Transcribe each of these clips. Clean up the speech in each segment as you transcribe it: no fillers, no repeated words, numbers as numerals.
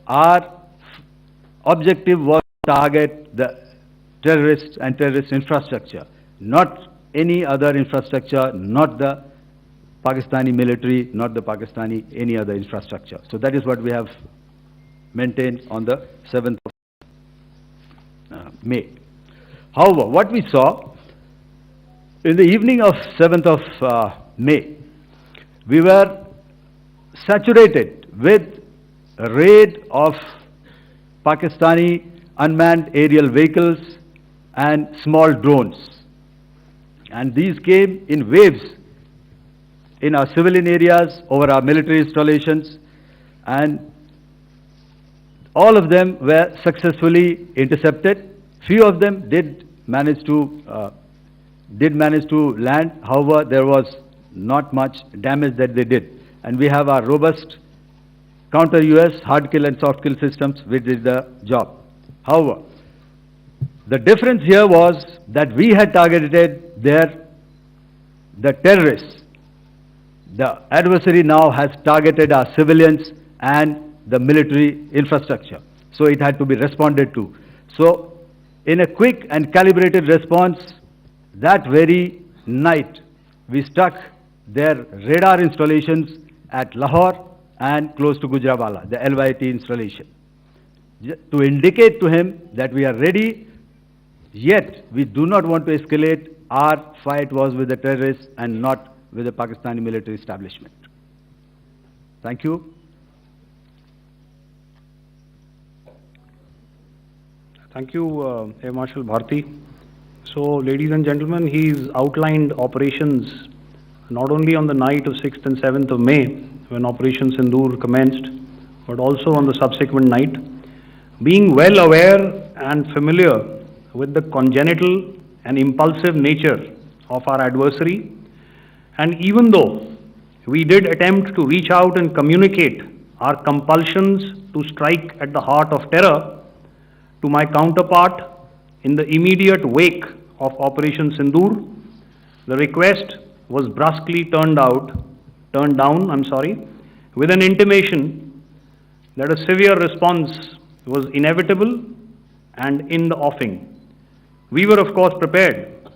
our objective was to target the terrorists and terrorist infrastructure, not any other infrastructure, not the Pakistani military, not the Pakistani any other infrastructure. So that is what we have maintained on the 7th of May. However, what we saw in the evening of 7th of May, we were saturated with a raid of Pakistani unmanned aerial vehicles and small drones. And these came in waves in our civilian areas, over our military installations, and all of them were successfully intercepted. Few of them did manage to land. However, there was not much damage that they did. And we have our robust counter-US hard kill and soft kill systems which did the job. However, the difference here was that we had targeted the terrorists. The adversary now has targeted our civilians and the military infrastructure. So it had to be responded to. So in a quick and calibrated response, that very night, we struck their radar installations at Lahore and close to Gujranwala, the LYT installation, to indicate to him that we are ready, yet we do not want to escalate. Our fight was with the terrorists and not with the Pakistani military establishment. Thank you. Thank you, Air Marshal Bharti. So, ladies and gentlemen, he's outlined operations not only on the night of 6th and 7th of May, when Operation Sindoor commenced, but also on the subsequent night. Being well aware and familiar with the congenital and impulsive nature of our adversary, and even though we did attempt to reach out and communicate our compulsions to strike at the heart of terror to my counterpart in the immediate wake of Operation Sindoor, the request was brusquely turned down, with an intimation that a severe response was inevitable and in the offing. We were, of course, prepared.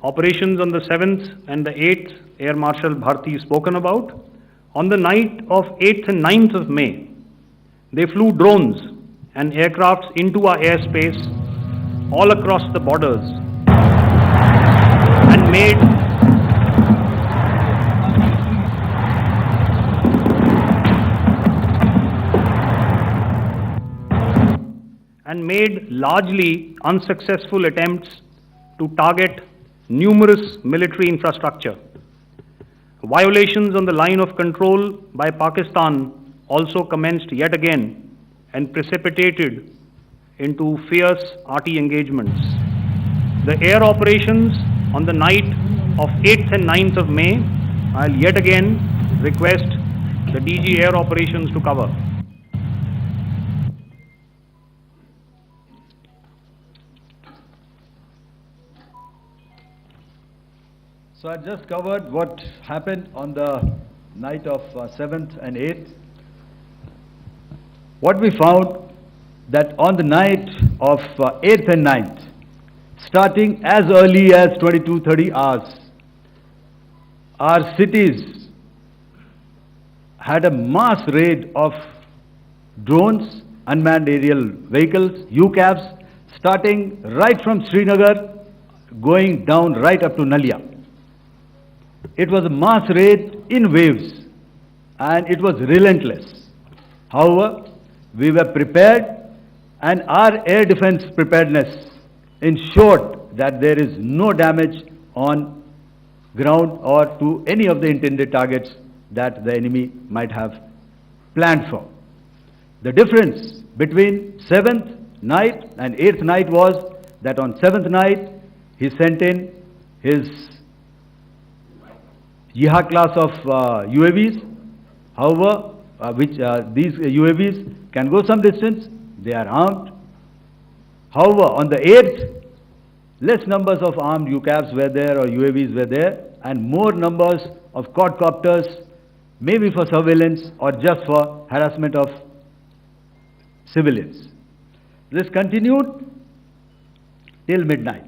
Operations on the 7th and the 8th, Air Marshal Bharti spoken about. On the night of 8th and 9th of May, they flew drones and aircrafts into our airspace all across the borders and made largely unsuccessful attempts to target numerous military infrastructure. Violations on the line of control by Pakistan also commenced yet again and precipitated into fierce RT engagements. The air operations on the night of 8th and 9th of May, I'll yet again request the DG Air Operations to cover. So I just covered what happened on the night of 7th and 8th. What we found that on the night of 8th and 9th, starting as early as 22:30 hours, our cities had a mass raid of drones, unmanned aerial vehicles, UCAVs, starting right from Srinagar, going down right up to Nalia. It was a mass raid in waves, and it was relentless. However, we were prepared, and our air defense preparedness ensured that there is no damage on ground or to any of the intended targets that the enemy might have planned for. The difference between 7th night and 8th night was that on 7th night, he sent in his Yeha class of UAVs, however, these UAVs can go some distance, they are armed. However, on the 8th, less numbers of armed UCAVs were there or UAVs were there, and more numbers of quadcopters, maybe for surveillance or just for harassment of civilians. This continued till midnight.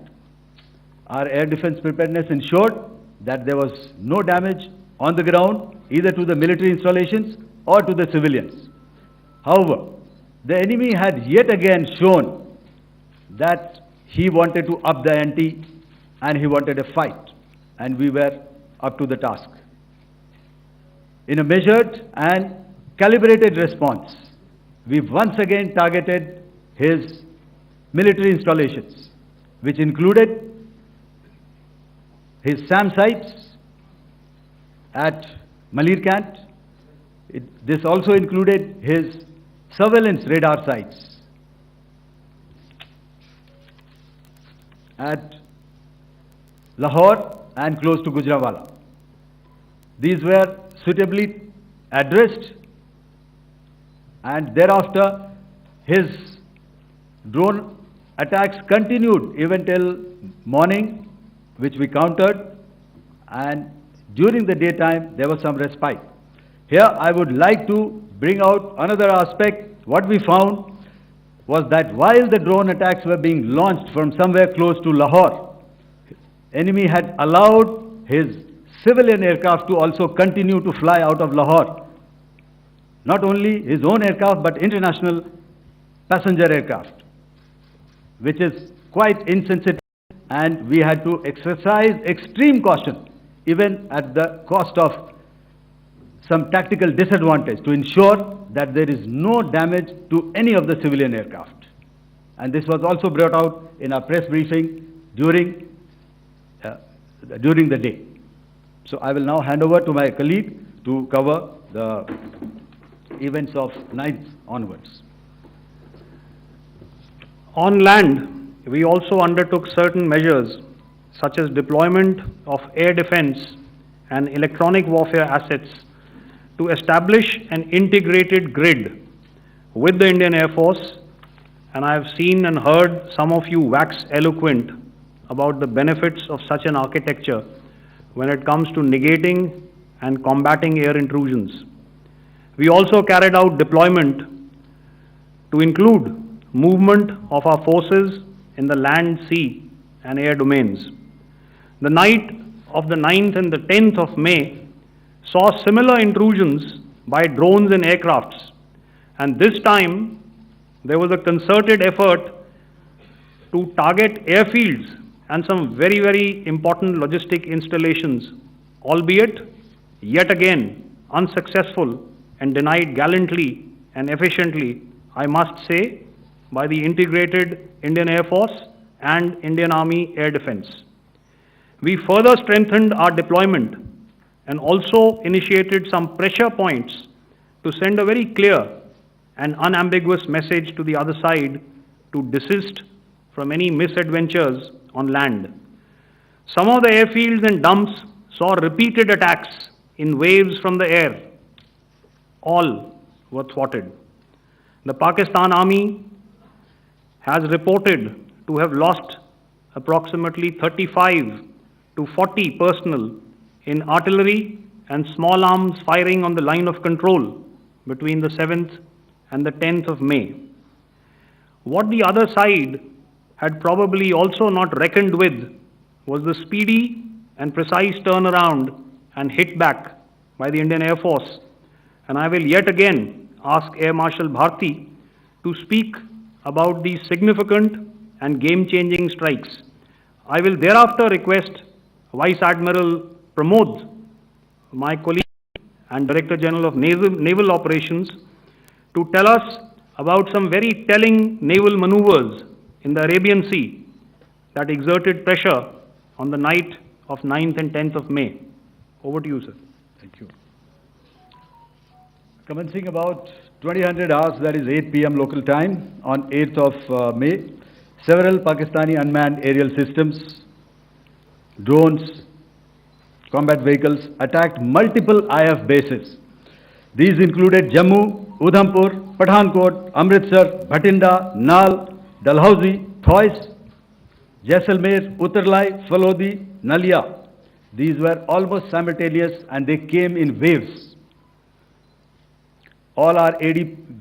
Our air defense preparedness ensured that there was no damage on the ground, either to the military installations or to the civilians. However, the enemy had yet again shown that he wanted to up the ante and he wanted a fight, and we were up to the task. In a measured and calibrated response, we once again targeted his military installations, which included his SAM sites at Malirkant. This also included his surveillance radar sites at Lahore and close to Gujranwala. These were suitably addressed, and thereafter his drone attacks continued even till morning, which we countered, and during the daytime there was some respite. Here I would like to bring out another aspect. What we found was that while the drone attacks were being launched from somewhere close to Lahore, enemy had allowed his civilian aircraft to also continue to fly out of Lahore. Not only his own aircraft, but international passenger aircraft, which is quite insensitive, and we had to exercise extreme caution, even at the cost of some tactical disadvantage, to ensure that there is no damage to any of the civilian aircraft. And this was also brought out in our press briefing during the day. So I will now hand over to my colleague to cover the events of 9th onwards. On land, we also undertook certain measures such as deployment of air defense and electronic warfare assets to establish an integrated grid with the Indian Air Force, and I have seen and heard some of you wax eloquent about the benefits of such an architecture when it comes to negating and combating air intrusions. We also carried out deployment to include movement of our forces in the land, sea and air domains. The night of the 9th and the 10th of May saw similar intrusions by drones and aircrafts, and this time there was a concerted effort to target airfields and some very, very important logistic installations, albeit yet again unsuccessful and denied gallantly and efficiently, I must say, by the integrated Indian Air Force and Indian Army Air Defense. We further strengthened our deployment and also initiated some pressure points to send a very clear and unambiguous message to the other side to desist from any misadventures on land. Some of the airfields and dumps saw repeated attacks in waves from the air. All were thwarted. The Pakistan Army has reported to have lost approximately 35 to 40 personnel in artillery and small arms firing on the line of control between the 7th and the 10th of May. What the other side had probably also not reckoned with was the speedy and precise turnaround and hit back by the Indian Air Force. And I will yet again ask Air Marshal Bharti to speak about these significant and game-changing strikes. I will thereafter request Vice Admiral Pramod, my colleague and Director General of Naval Operations, to tell us about some very telling naval maneuvers in the Arabian Sea that exerted pressure on the night of 9th and 10th of May. Over to you, sir. Thank you. Commencing about 2000 hours, that is 8 p.m. local time, on 8th of May, several Pakistani unmanned aerial systems, drones, combat vehicles attacked multiple IF bases. These included Jammu, Udhampur, Pathankot, Amritsar, Bhatinda, Nal, Dalhousie, Thois, Jaisalmer, Uttarlai, Falodi, Nalia. These were almost simultaneous and they came in waves. All our AD